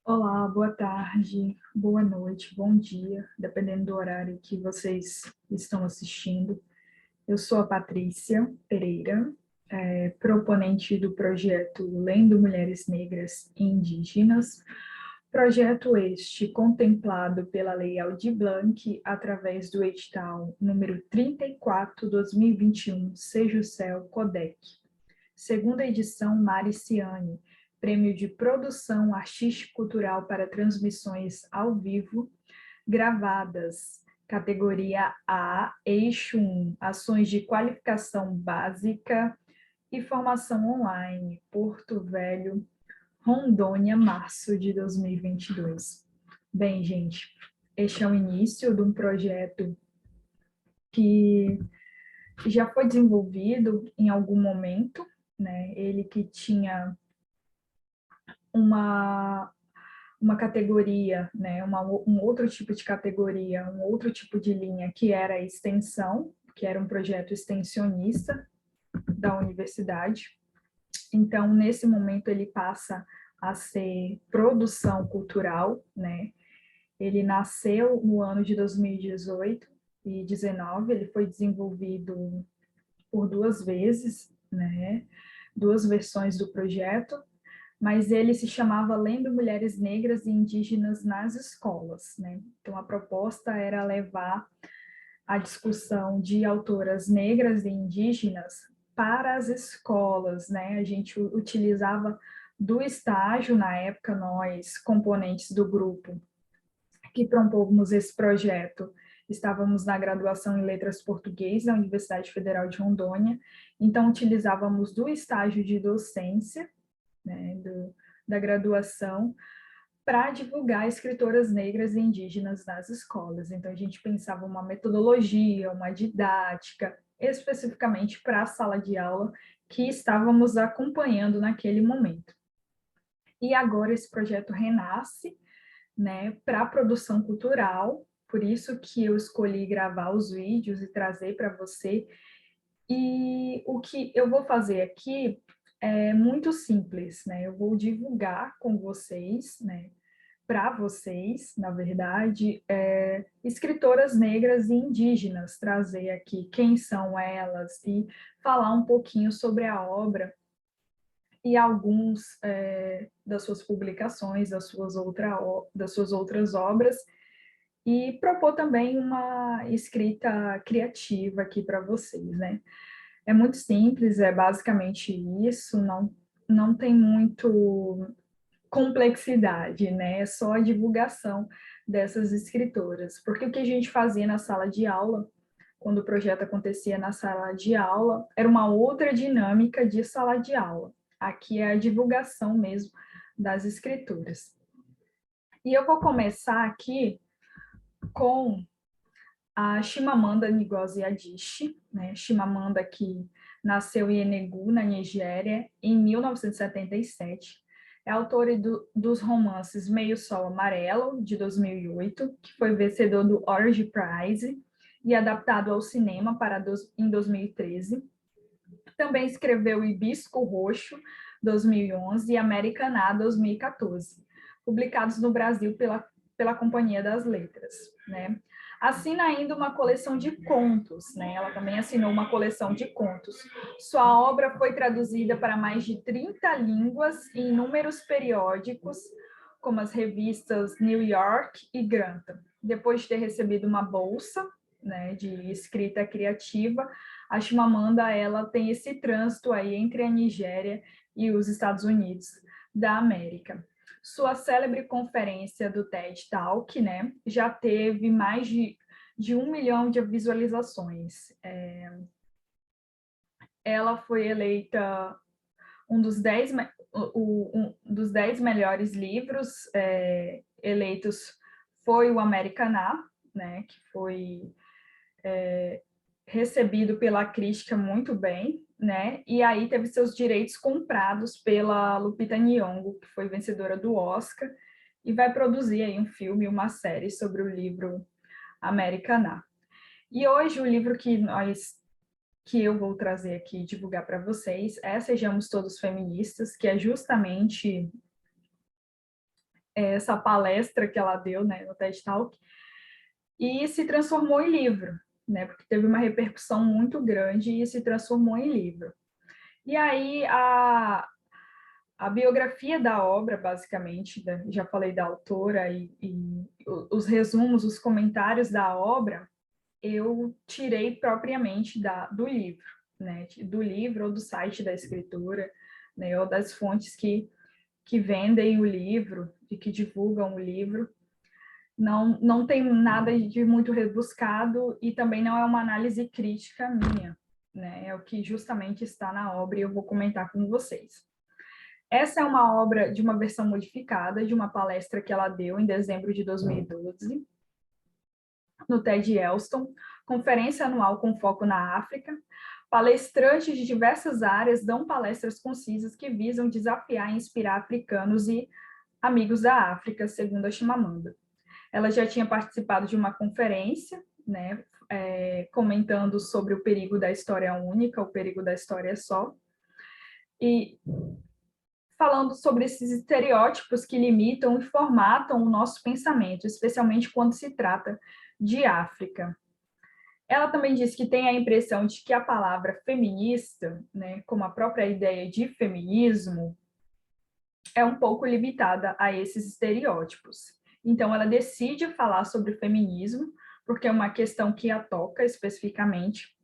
Olá, boa tarde, boa noite, bom dia, dependendo do horário que vocês estão assistindo. Eu sou a Patrícia Pereira, proponente do projeto Lendo Mulheres Negras e Indígenas, projeto este contemplado pela Lei Aldir Blanc através do edital número 34/2021, Seja o Céu Codec. Segunda edição Mari Ciani, Prêmio de Produção Artístico-Cultural para Transmissões ao Vivo, gravadas, categoria A, eixo 1, Ações de Qualificação Básica e Formação Online, Porto Velho, Rondônia, março de 2022. Bem, gente, este é o início de um projeto que já foi desenvolvido em algum momento, né? Ele que tinha uma, uma categoria, né, um outro tipo de categoria, um outro tipo de linha, que era a extensão, que era um projeto extensionista da universidade. Então, nesse momento, ele passa a ser produção cultural, né? Ele nasceu no ano de 2018 e 19, ele foi desenvolvido por duas vezes, né? Duas versões do projeto, mas ele se chamava Lendo Mulheres Negras e Indígenas nas Escolas, né? Então, a proposta era levar a discussão de autoras negras e indígenas para as escolas, né? A gente utilizava do estágio, na época, nós, componentes do grupo, que propomos esse projeto, estávamos na graduação em Letras Português da Universidade Federal de Rondônia, então utilizávamos do estágio de docência, né, da graduação, para divulgar escritoras negras e indígenas nas escolas. Então, a gente pensava uma metodologia, uma didática, especificamente para a sala de aula que estávamos acompanhando naquele momento. E agora esse projeto renasce, né, para a produção cultural, por isso que eu escolhi gravar os vídeos e trazer para você. E o que eu vou fazer aqui é muito simples, né? Eu vou divulgar com vocês, né, para vocês, na verdade, escritoras negras e indígenas, trazer aqui quem são elas e falar um pouquinho sobre a obra e alguns das suas publicações, das suas outras obras, e propor também uma escrita criativa aqui para vocês, né? É muito simples, é basicamente isso, não tem muito complexidade, né? É só a divulgação dessas escritoras. Porque o que a gente fazia na sala de aula, quando o projeto acontecia na sala de aula, era uma outra dinâmica de sala de aula. Aqui é a divulgação mesmo das escrituras. E eu vou começar aqui com a Chimamanda Ngozi Adichie, né? Chimamanda, que nasceu em Enugu, na Nigéria, em 1977. É autora dos romances Meio Sol Amarelo, de 2008, que foi vencedor do Orange Prize e adaptado ao cinema em 2013. Também escreveu Hibisco Roxo, 2011, e Americaná, 2014, publicados no Brasil pela Companhia das Letras, né? Assina ainda uma coleção de contos, né? Ela também assinou uma coleção de contos. Sua obra foi traduzida para mais de 30 línguas em inúmeros periódicos, como as revistas New York e Granta. Depois de ter recebido uma bolsa, né, de escrita criativa, a Chimamanda, ela tem esse trânsito aí entre a Nigéria e os Estados Unidos da América. Sua célebre conferência do TED Talk, né, já teve mais de 1 milhão de visualizações. Ela foi eleita um dos 10, dos 10 melhores livros eleitos foi o Americaná, né, que foi recebido pela crítica muito bem, né? E aí teve seus direitos comprados pela Lupita Nyong'o, que foi vencedora do Oscar, e vai produzir aí um filme, uma série sobre o livro Americaná. E hoje o livro que eu vou trazer aqui divulgar para vocês é Sejamos Todos Feministas, que é justamente essa palestra que ela deu, né, no TED Talk, e se transformou em livro, né, porque teve uma repercussão muito grande e se transformou em livro. E aí, a biografia da obra, basicamente, já falei da autora, e os resumos, os comentários da obra, eu tirei propriamente do livro, né? Do livro ou do site da escritora, né? Ou das fontes que vendem o livro e que divulgam o livro. Não tem nada de muito rebuscado e também não é uma análise crítica minha, né? É o que justamente está na obra e eu vou comentar com vocês. Essa é uma obra de uma versão modificada de uma palestra que ela deu em dezembro de 2012, no TED Elston, conferência anual com foco na África. Palestrantes de diversas áreas dão palestras concisas que visam desafiar e inspirar africanos e amigos da África, segundo a Chimamanda. Ela já tinha participado de uma conferência, né, comentando sobre o perigo da história única, o perigo da história só, e falando sobre esses estereótipos que limitam e formatam o nosso pensamento, especialmente quando se trata de África. Ela também disse que tem a impressão de que a palavra feminista, né, como a própria ideia de feminismo, é um pouco limitada a esses estereótipos. Então, ela decide falar sobre feminismo, porque é uma questão que a toca especificamente,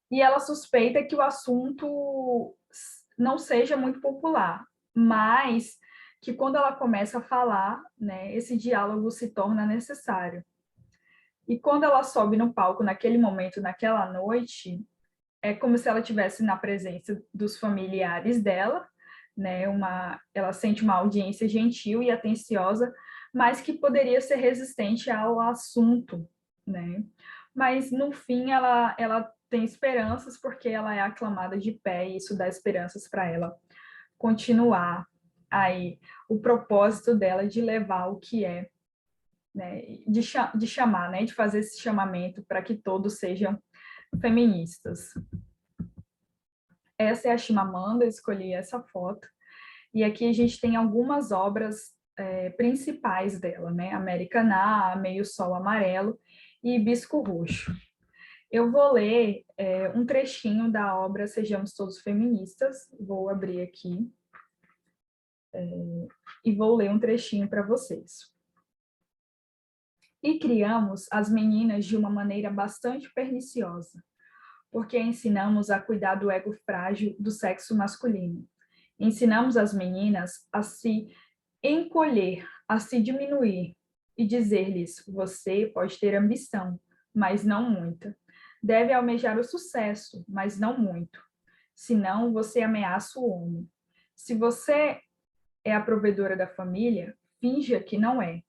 e ela suspeita que o assunto não seja muito popular, mas que quando ela começa a falar, né, esse diálogo se torna necessário. E quando ela sobe no palco naquele momento, naquela noite, é como se ela estivesse na presença dos familiares dela, né? Ela sente uma audiência gentil e atenciosa, mas que poderia ser resistente ao assunto, né? Mas no fim ela tem esperanças porque ela é aclamada de pé e isso dá esperanças para ela continuar aí o propósito dela de levar o que é, né? De chamar, né? De fazer esse chamamento para que todos sejam feministas. Essa é a Chimamanda, eu escolhi essa foto. E aqui a gente tem algumas obras principais dela, né? Americaná, Meio Sol Amarelo e Hibisco Roxo. Eu vou ler um trechinho da obra Sejamos Todos Feministas, vou abrir aqui e vou ler um trechinho para vocês. E criamos as meninas de uma maneira bastante perniciosa, porque ensinamos a cuidar do ego frágil do sexo masculino. Ensinamos as meninas a se encolher, a se diminuir e dizer-lhes: você pode ter ambição, mas não muita. Deve almejar o sucesso, mas não muito. Senão você ameaça o homem. Se você é a provedora da família, finja que não é,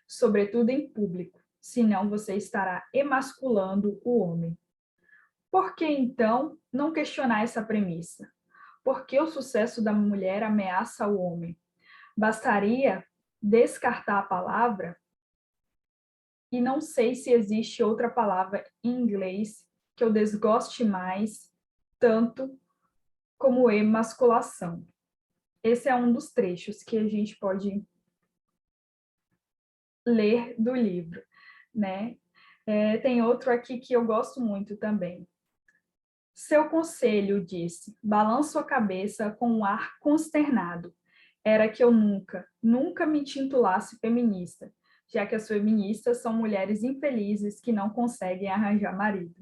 sobretudo em público, senão você estará emasculando o homem. Por que, então, não questionar essa premissa? Por que o sucesso da mulher ameaça o homem? Bastaria descartar a palavra e não sei se existe outra palavra em inglês que eu desgoste mais tanto como emasculação. Esse é um dos trechos que a gente pode ler do livro, né? Tem outro aqui que eu gosto muito também. Seu conselho, disse, balanço a cabeça com um ar consternado. Era que eu nunca me intitulasse feminista, já que as feministas são mulheres infelizes que não conseguem arranjar marido.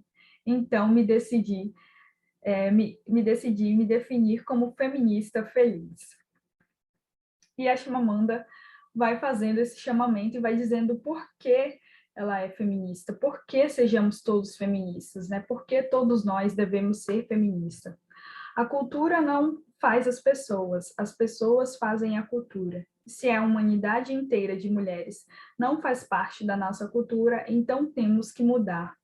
Então me decidi me definir como feminista feliz. E a Chimamanda vai fazendo esse chamamento e vai dizendo por que ela é feminista, por que sejamos todos feministas, né? Por que todos nós devemos ser feministas? A cultura não faz as pessoas fazem a cultura. Se a humanidade inteira de mulheres não faz parte da nossa cultura, então temos que mudar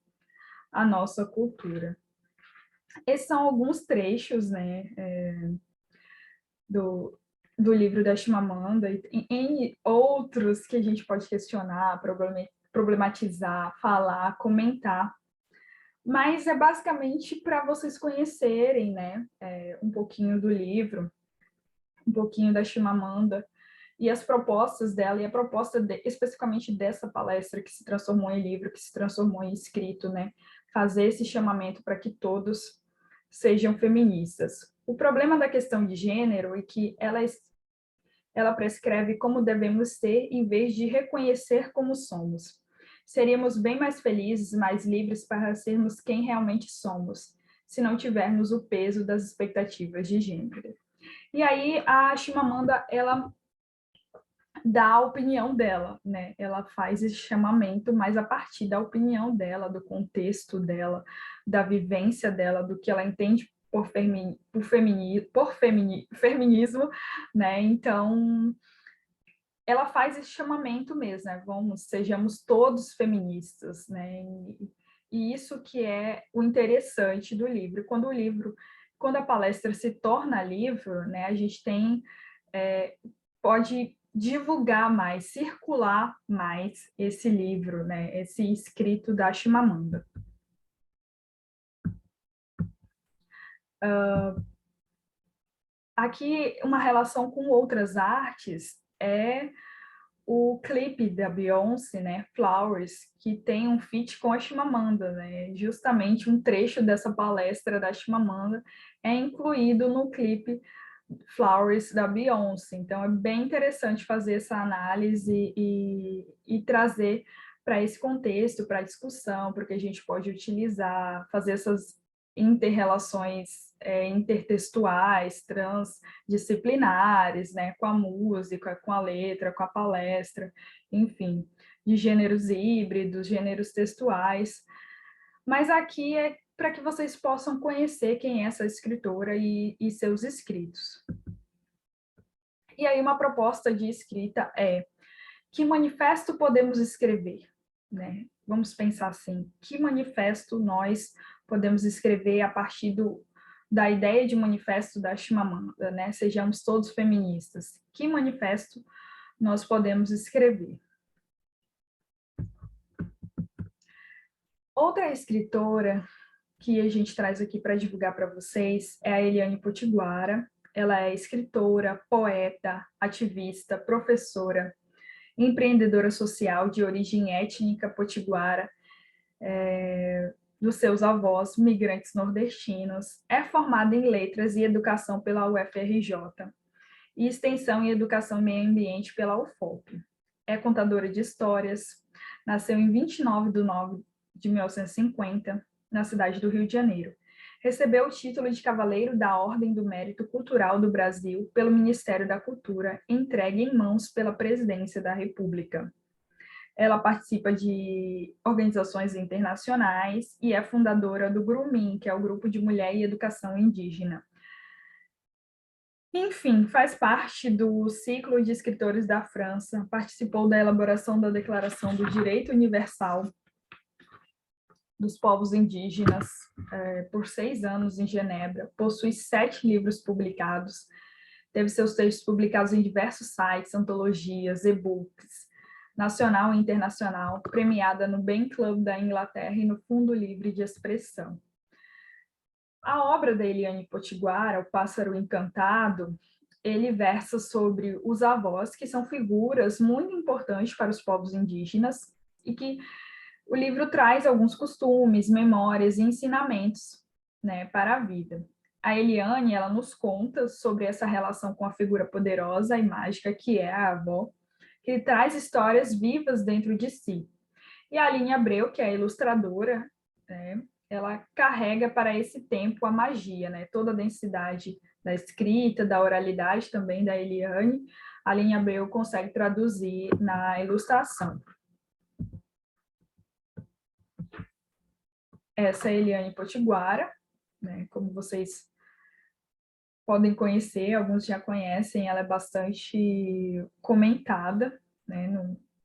a nossa cultura. Esses são alguns trechos, né, do livro da Chimamanda, e em outros que a gente pode questionar, problematizar, falar, comentar, mas é basicamente para vocês conhecerem, né, um pouquinho do livro, um pouquinho da Chimamanda, e as propostas dela, e a proposta especificamente dessa palestra que se transformou em livro, que se transformou em escrito, né? Fazer esse chamamento para que todos sejam feministas. O problema da questão de gênero é que ela prescreve como devemos ser em vez de reconhecer como somos. Seríamos bem mais felizes, mais livres para sermos quem realmente somos, se não tivermos o peso das expectativas de gênero. E aí a Chimamanda, ela dá a opinião dela, né? Ela faz esse chamamento, mas a partir da opinião dela, do contexto dela, da vivência dela, do que ela entende por feminismo, né? Então, ela faz esse chamamento mesmo, né? Sejamos todos feministas, né? E isso que é o interessante do livro. Quando a palestra se torna livro, né? A gente pode divulgar mais, circular mais esse livro, né? Esse escrito da Chimamanda. Aqui, uma relação com outras artes é o clipe da Beyoncé, né, Flowers, que tem um feat com a Chimamanda, né? Justamente um trecho dessa palestra da Chimamanda é incluído no clipe Flowers da Beyoncé. Então, é bem interessante fazer essa análise e trazer para esse contexto, para a discussão, porque a gente pode utilizar, fazer essas interrelações intertextuais, transdisciplinares, né, com a música, com a letra, com a palestra, enfim, de gêneros híbridos, gêneros textuais. Mas aqui é para que vocês possam conhecer quem é essa escritora e seus escritos. E aí uma proposta de escrita é: que manifesto podemos escrever? Né? Vamos pensar assim, que manifesto nós podemos escrever a partir da ideia de manifesto da Chimamanda, né? Sejamos todos feministas. Que manifesto nós podemos escrever? Outra escritora que a gente traz aqui para divulgar para vocês é a Eliane Potiguara. Ela é escritora, poeta, ativista, professora, empreendedora social de origem étnica potiguara, dos seus avós migrantes nordestinos. É formada em Letras e Educação pela UFRJ e Extensão e Educação e Meio Ambiente pela UFOP. É contadora de histórias, nasceu em 29 de 9 de 1950, na cidade do Rio de Janeiro. Recebeu o título de Cavaleiro da Ordem do Mérito Cultural do Brasil pelo Ministério da Cultura, entregue em mãos pela Presidência da República. Ela participa de organizações internacionais e é fundadora do GRUMIN, que é o Grupo de Mulher e Educação Indígena. Enfim, faz parte do ciclo de escritores da França, participou da elaboração da Declaração do Direito Universal dos Povos Indígenas por 6 anos em Genebra, possui 7 livros publicados, teve seus textos publicados em diversos sites, antologias, e-books, nacional e internacional, premiada no Ben Club da Inglaterra e no Fundo Livre de Expressão. A obra da Eliane Potiguara, O Pássaro Encantado, ele versa sobre os avós, que são figuras muito importantes para os povos indígenas, e que o livro traz alguns costumes, memórias e ensinamentos, né, para a vida. A Eliane, ela nos conta sobre essa relação com a figura poderosa e mágica que é a avó, que traz histórias vivas dentro de si. E a Aline Abreu, que é a ilustradora, né, ela carrega para esse tempo a magia, né, toda a densidade da escrita, da oralidade também da Eliane, a Aline Abreu consegue traduzir na ilustração. Essa é a Eliane Potiguara, né, como vocês podem conhecer, alguns já conhecem, ela é bastante comentada, né,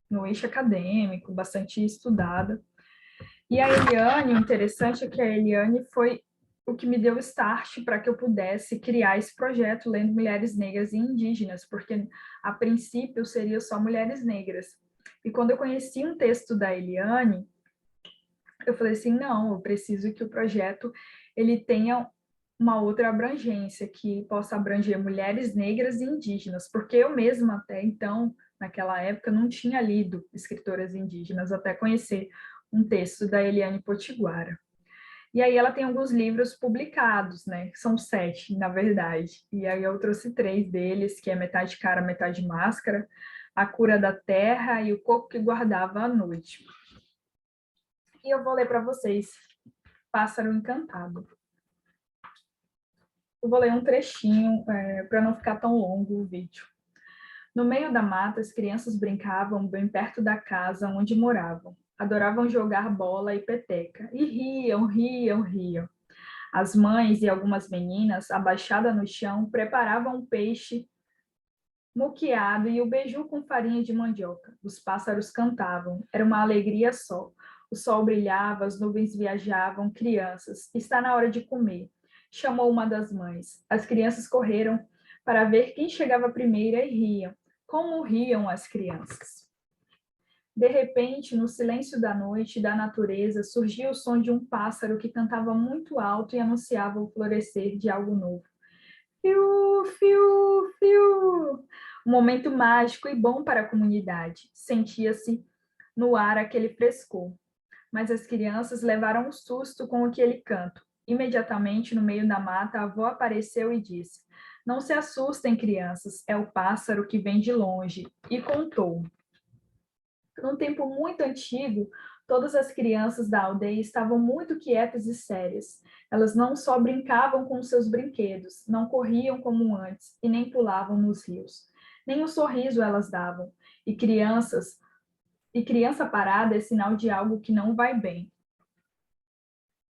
no eixo acadêmico, bastante estudada. E a Eliane, o interessante é que a Eliane foi o que me deu start para que eu pudesse criar esse projeto Lendo Mulheres Negras e Indígenas, porque a princípio seria só mulheres negras. E quando eu conheci um texto da Eliane, eu falei assim, não, eu preciso que o projeto ele tenha uma outra abrangência, que possa abranger mulheres negras e indígenas, porque eu mesma até então, naquela época, não tinha lido escritoras indígenas, até conhecer um texto da Eliane Potiguara. E aí ela tem alguns livros publicados, né? São 7, na verdade. E aí eu trouxe 3 deles, que é Metade Cara, Metade Máscara, A Cura da Terra e O Corpo que Guardava a Noite. E eu vou ler para vocês Pássaro Encantado. Eu vou ler um trechinho para não ficar tão longo o vídeo. No meio da mata, as crianças brincavam bem perto da casa onde moravam. Adoravam jogar bola e peteca. E riam, riam, riam. As mães e algumas meninas, abaixadas no chão, preparavam um peixe moqueado e o beiju com farinha de mandioca. Os pássaros cantavam. Era uma alegria só. O sol brilhava, as nuvens viajavam. Crianças, está na hora de comer, chamou uma das mães. As crianças correram para ver quem chegava primeiro e riam. Como riam as crianças! De repente, no silêncio da noite e da natureza, surgia o som de um pássaro que cantava muito alto e anunciava o florescer de algo novo. Fiu, fiu, fiu! Um momento mágico e bom para a comunidade. Sentia-se no ar aquele frescor. Mas as crianças levaram um susto com aquele canto. Imediatamente, no meio da mata, a avó apareceu e disse: Não se assustem, crianças, é o pássaro que vem de longe. E contou. Num tempo muito antigo, todas as crianças da aldeia estavam muito quietas e sérias. Elas não só brincavam com seus brinquedos, não corriam como antes e nem pulavam nos rios. Nem um sorriso elas davam. E criança parada é sinal de algo que não vai bem.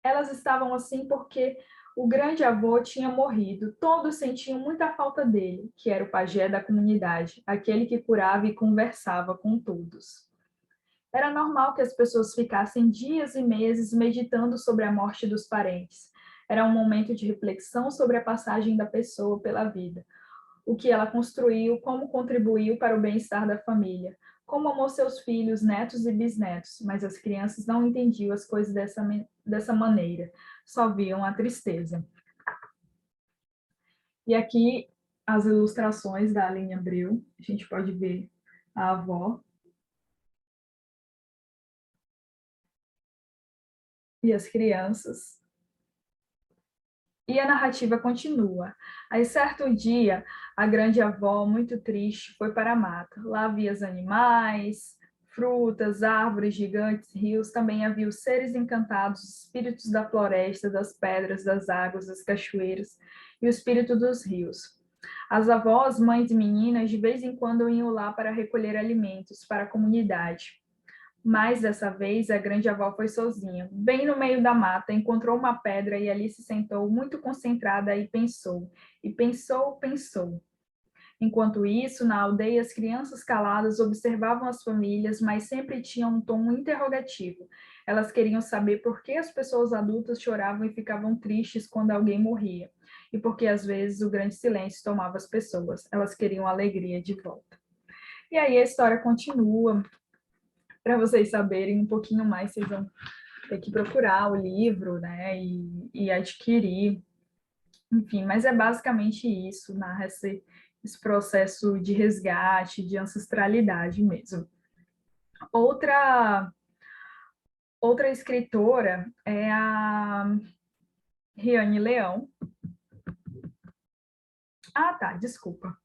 Elas estavam assim porque o grande avô tinha morrido. Todos sentiam muita falta dele, que era o pajé da comunidade, aquele que curava e conversava com todos. Era normal que as pessoas ficassem dias e meses meditando sobre a morte dos parentes. Era um momento de reflexão sobre a passagem da pessoa pela vida, o que ela construiu, como contribuiu para o bem-estar da família, como amou seus filhos, netos e bisnetos, mas as crianças não entendiam as coisas dessa maneira, só viam a tristeza. E aqui as ilustrações da Aline Abreu, a gente pode ver a avó e as crianças. E a narrativa continua. Aí, certo dia, a grande-avó, muito triste, foi para a mata. Lá havia os animais, frutas, árvores gigantes, rios. Também havia os seres encantados, espíritos da floresta, das pedras, das águas, das cachoeiras e o espírito dos rios. As avós, mães e meninas, de vez em quando iam lá para recolher alimentos para a comunidade. Mas dessa vez a grande avó foi sozinha. Bem no meio da mata, encontrou uma pedra e ali se sentou muito concentrada e pensou. E pensou, pensou. Enquanto isso, na aldeia, as crianças caladas observavam as famílias, mas sempre tinham um tom interrogativo. Elas queriam saber por que as pessoas adultas choravam e ficavam tristes quando alguém morria. E porque às vezes o grande silêncio tomava as pessoas. Elas queriam alegria de volta. E aí a história continua. Para vocês saberem um pouquinho mais, vocês vão ter que procurar o livro, né, e adquirir, enfim, mas é basicamente isso, narra esse processo de resgate, de ancestralidade mesmo. Outra escritora é a Riane Leão. Ah, tá, desculpa.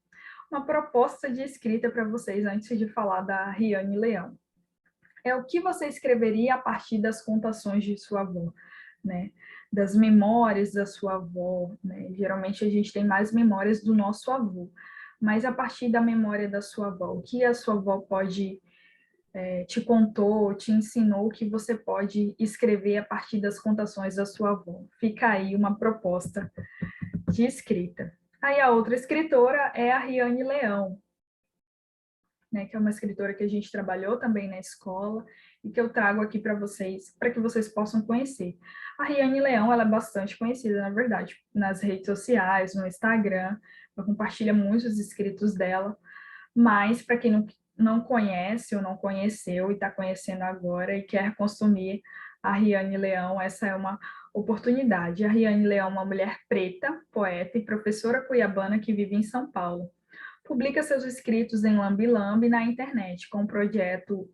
Uma proposta de escrita para vocês antes de falar da Riane Leão. É o que você escreveria a partir das contações de sua avó, né? Das memórias da sua avó, né? Geralmente a gente tem mais memórias do nosso avô, mas a partir da memória da sua avó, o que a sua avó pode te contou, te ensinou que você pode escrever a partir das contações da sua avó. Fica aí uma proposta de escrita. Aí a outra escritora é a Riane Leão, né, que é uma escritora que a gente trabalhou também na escola e que eu trago aqui para que vocês possam conhecer. A Riane Leão, ela é bastante conhecida, na verdade, nas redes sociais, no Instagram, ela compartilha muitos escritos dela, mas para quem não conhece ou não conheceu e está conhecendo agora e quer consumir a Riane Leão, essa é uma oportunidade. A Riane Leão é uma mulher preta, poeta e professora cuiabana que vive em São Paulo. Publica seus escritos em Lambi Lambi na internet, com um projeto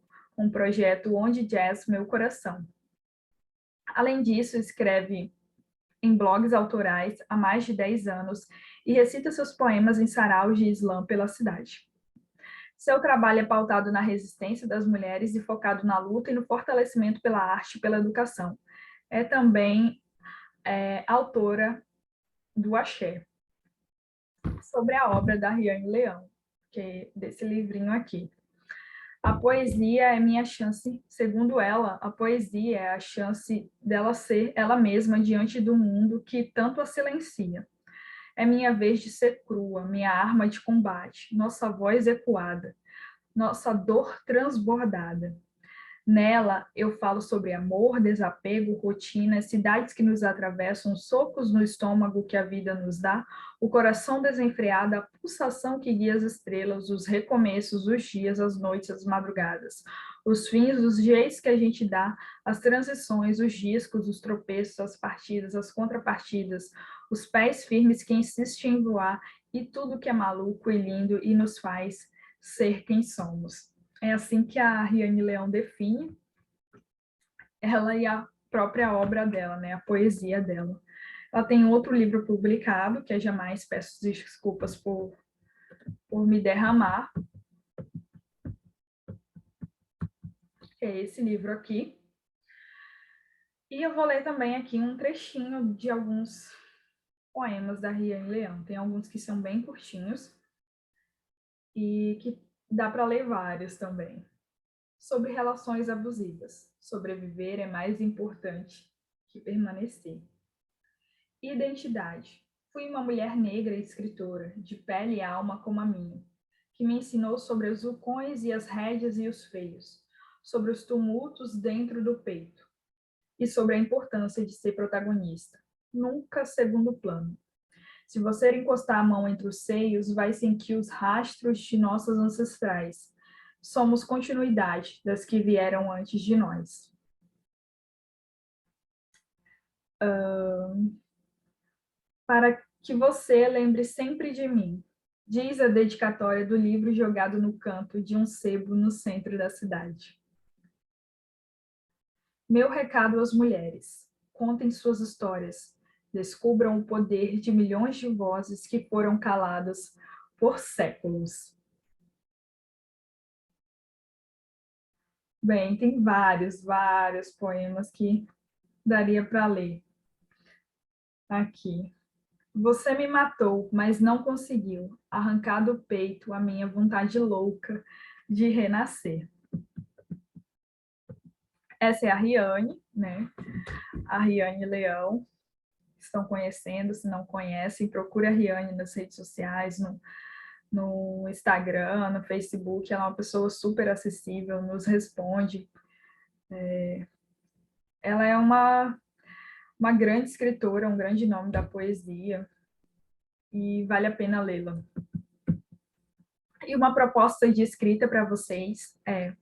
Onde Jazz Meu Coração. Além disso, escreve em blogs autorais há mais de 10 anos e recita seus poemas em saraus de Islã pela cidade. Seu trabalho é pautado na resistência das mulheres e focado na luta e no fortalecimento pela arte e pela educação. É também autora do Axé. Sobre a obra da Riane Leão, que é desse livrinho aqui. A poesia é minha chance, segundo ela, a poesia é a chance dela ser ela mesma diante do mundo que tanto a silencia. É minha vez de ser crua, minha arma de combate, nossa voz ecoada, nossa dor transbordada. Nela, eu falo sobre amor, desapego, rotina, cidades que nos atravessam, socos no estômago que a vida nos dá, o coração desenfreado, a pulsação que guia as estrelas, os recomeços, os dias, as noites, as madrugadas, os fins, os jeitos que a gente dá, as transições, os discos, os tropeços, as partidas, as contrapartidas, os pés firmes que insistem em voar e tudo que é maluco e lindo e nos faz ser quem somos. É assim que a Riane Leão define ela e a própria obra dela, né, a poesia dela. Ela tem outro livro publicado, que é Jamais Peço Desculpas por Me Derramar, que é esse livro aqui. E eu vou ler também aqui um trechinho de alguns poemas da Riane Leão. Tem alguns que são bem curtinhos e que dá para ler vários também. Sobre relações abusivas. Sobreviver é mais importante que permanecer. Identidade. Fui uma mulher negra e escritora, de pele e alma como a minha, que me ensinou sobre os vulcões e as rédeas e os feios, sobre os tumultos dentro do peito, e sobre a importância de ser protagonista, nunca segundo plano. Se você encostar a mão entre os seios, vai sentir os rastros de nossas ancestrais. Somos continuidade das que vieram antes de nós. Para que você lembre sempre de mim, diz a dedicatória do livro jogado no canto de um sebo no centro da cidade. Meu recado às mulheres: contem suas histórias, descubram o poder de milhões de vozes que foram caladas por séculos. Bem, tem vários poemas que daria para ler aqui. Você me matou, mas não conseguiu arrancar do peito a minha vontade louca de renascer. Essa é a Riane, né? A Riane Leão. Estão conhecendo, se não conhecem, procure a Riane nas redes sociais, no Instagram, no Facebook. Ela é uma pessoa super acessível, nos responde. Ela é uma grande escritora, um grande nome da poesia, e vale a pena lê-la. E uma proposta de escrita para vocês é: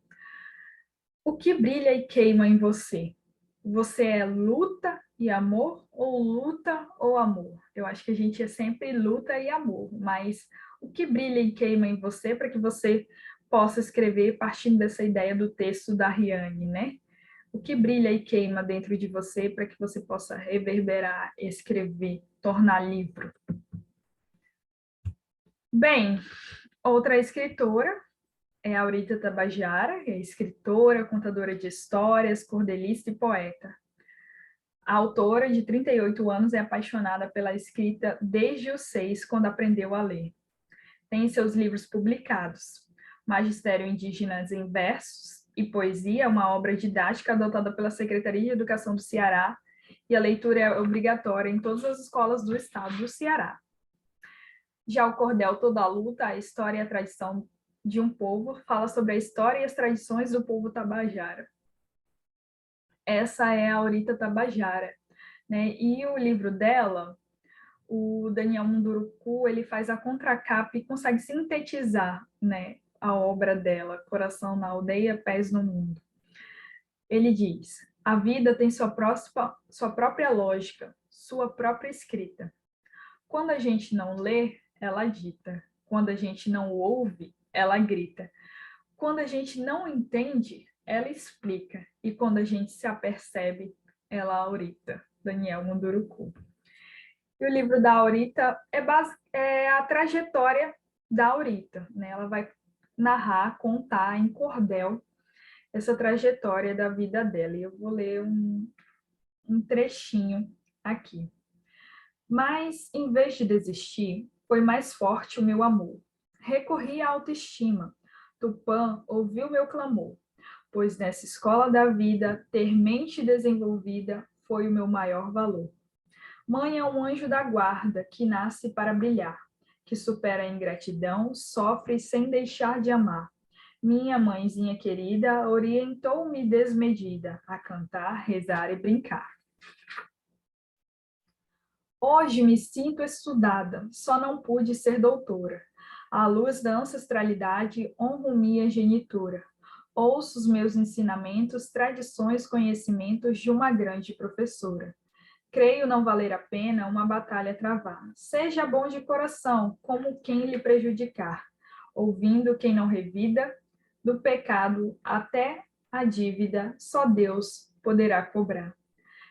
o que brilha e queima em você? Você é luta e amor ou luta ou amor? Eu acho que a gente é sempre luta e amor, mas o que brilha e queima em você para que você possa escrever partindo dessa ideia do texto da Riane, né? O que brilha e queima dentro de você para que você possa reverberar, escrever, tornar livro? Bem, outra escritora é a Aurita Tabajara, que é escritora, contadora de histórias, cordelista e poeta. A autora, de 38 anos, é apaixonada pela escrita desde os 6, quando aprendeu a ler. Tem seus livros publicados: Magistério Indígenas em Versos e Poesia, uma obra didática adotada pela Secretaria de Educação do Ceará, e a leitura é obrigatória em todas as escolas do estado do Ceará. Já o Cordel Toda a Luta, a história e a tradição de um povo, fala sobre a história e as tradições do povo tabajara. Essa é a Aurita Tabajara, né? E o livro dela, o Daniel Munduruku, ele faz a contracapa e consegue sintetizar, né, a obra dela, Coração na Aldeia, Pés no Mundo. Ele diz: A vida tem sua própria lógica, sua própria escrita. Quando a gente não lê, ela dita. Quando a gente não ouve, ela grita. Quando a gente não entende, ela explica. E quando a gente se apercebe, ela aurita. Daniel Munduruku. E o livro da Aurita é a trajetória da Aurita, né? Ela vai narrar, contar em cordel essa trajetória da vida dela. E eu vou ler um trechinho aqui. Mas, em vez de desistir, foi mais forte o meu amor. Recorri à autoestima. Tupã ouviu meu clamor, pois nessa escola da vida, ter mente desenvolvida foi o meu maior valor. Mãe é um anjo da guarda que nasce para brilhar, que supera a ingratidão, sofre sem deixar de amar. Minha mãezinha querida orientou-me desmedida a cantar, rezar e brincar. Hoje me sinto estudada, só não pude ser doutora. À luz da ancestralidade, honro minha genitura. Ouço os meus ensinamentos, tradições, conhecimentos de uma grande professora. Creio não valer a pena uma batalha travar. Seja bom de coração, como quem lhe prejudicar. Ouvindo quem não revida, do pecado até a dívida, só Deus poderá cobrar.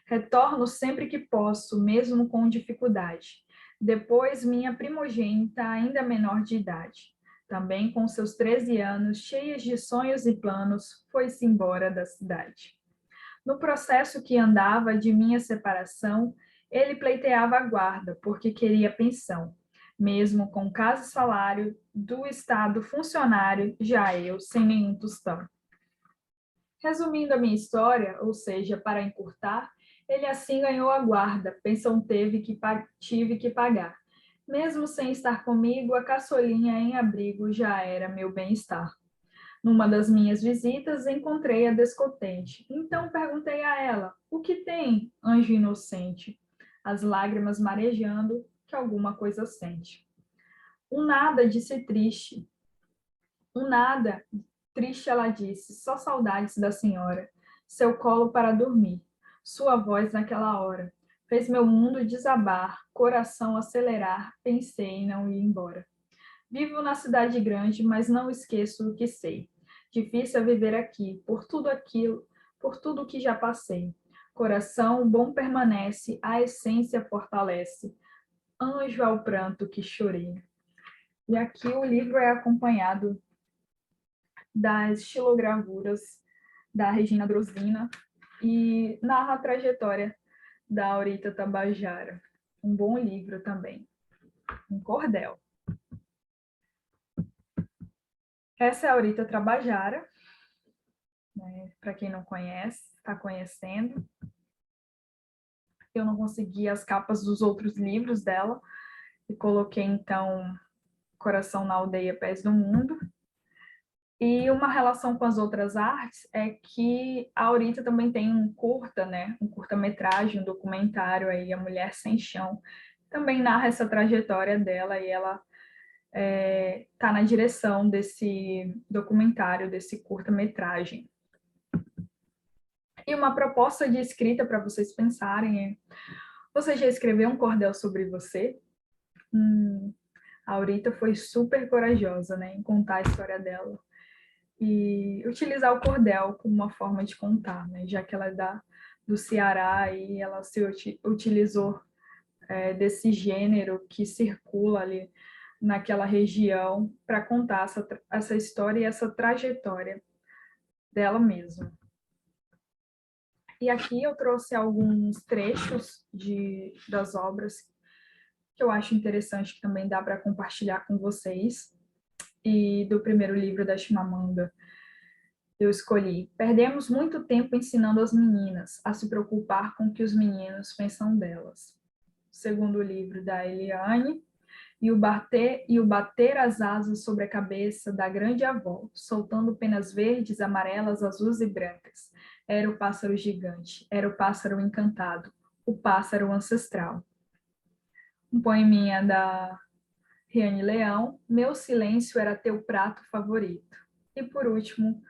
Retorno sempre que posso, mesmo com dificuldade. Depois, minha primogênita, ainda menor de idade. Também com seus 13 anos, cheias de sonhos e planos, foi-se embora da cidade. No processo que andava de minha separação, ele pleiteava a guarda, porque queria pensão. Mesmo com casa e salário do Estado funcionário, já eu sem nenhum tostão. Resumindo a minha história, ou seja, para encurtar, ele assim ganhou a guarda, pensão tive que pagar. Mesmo sem estar comigo, a caçulinha em abrigo já era meu bem-estar. Numa das minhas visitas, encontrei-a descontente. Então perguntei a ela, o que tem, anjo inocente? As lágrimas marejando, que alguma coisa sente. Um nada, disse triste. Um nada, triste ela disse, só saudades da senhora. Seu colo para dormir. Sua voz naquela hora. Fez meu mundo desabar, coração acelerar, pensei em não ir embora. Vivo na cidade grande, mas não esqueço o que sei. Difícil é viver aqui, por tudo que já passei. Coração bom permanece, a essência fortalece. Anjo ao pranto que chorei. E aqui o livro é acompanhado das estilogravuras da Regina Drosina e narra a trajetória da Aurita Tabajara. Um bom livro também, um cordel. Essa é a Aurita Tabajara, né? Para quem não conhece, está conhecendo. Eu não consegui as capas dos outros livros dela e coloquei então Coração na Aldeia, Pés do Mundo. E uma relação com as outras artes é que a Aurita também tem um curta, né? Um curta-metragem, um documentário aí, A Mulher Sem Chão. Também narra essa trajetória dela e ela está na direção desse documentário, desse curta-metragem. E uma proposta de escrita para vocês pensarem é: você já escreveu um cordel sobre você? A Aurita foi super corajosa, né, em contar a história dela e utilizar o cordel como uma forma de contar, né, já que ela é do Ceará e ela se utilizou desse gênero que circula ali naquela região para contar essa história e essa trajetória dela mesma. E aqui eu trouxe alguns trechos das obras que eu acho interessante, que também dá para compartilhar com vocês. E do primeiro livro da Chimamanda, eu escolhi: perdemos muito tempo ensinando as meninas a se preocupar com o que os meninos pensam delas. O segundo livro da Eliane, e o bater as asas sobre a cabeça da grande avó, soltando penas verdes, amarelas, azuis e brancas. Era o pássaro gigante, era o pássaro encantado, o pássaro ancestral. Um poeminha da Riane Leão, Meu silêncio era teu prato favorito. E por último,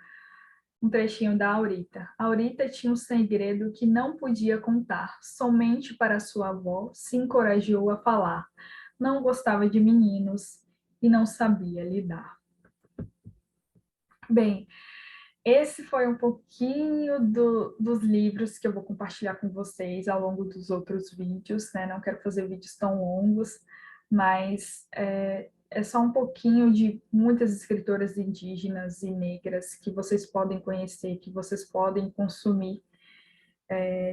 Um trechinho da Aurita. Aurita tinha um segredo que não podia contar. Somente para sua avó se encorajou a falar. Não gostava de meninos e não sabia lidar. Bem, esse foi um pouquinho dos livros que eu vou compartilhar com vocês ao longo dos outros vídeos, né? Não quero fazer vídeos tão longos, mas é só um pouquinho de muitas escritoras indígenas e negras que vocês podem conhecer, que vocês podem consumir,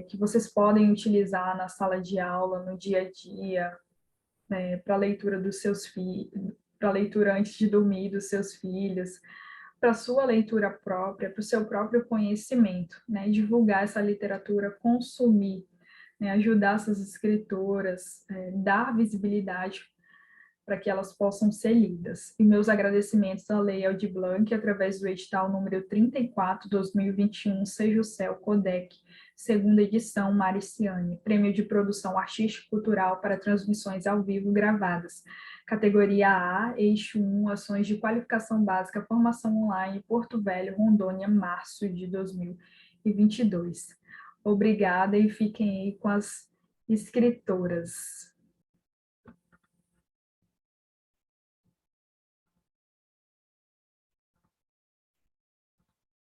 que vocês podem utilizar na sala de aula, no dia a dia, para a leitura dos seus filhos, para a leitura antes de dormir dos seus filhos, para a sua leitura própria, para o seu próprio conhecimento, né? Divulgar essa literatura, consumir, né? Ajudar essas escritoras, dar visibilidade para que elas possam ser lidas. E meus agradecimentos à Lei Aldir Blanc, através do edital número 34, 2021, Seja o Céu Codec, segunda edição, Mariciane, Prêmio de Produção Artístico-Cultural para Transmissões ao Vivo gravadas. Categoria A, Eixo 1, Ações de Qualificação Básica, Formação Online, Porto Velho, Rondônia, março de 2022. Obrigada e fiquem aí com as escritoras.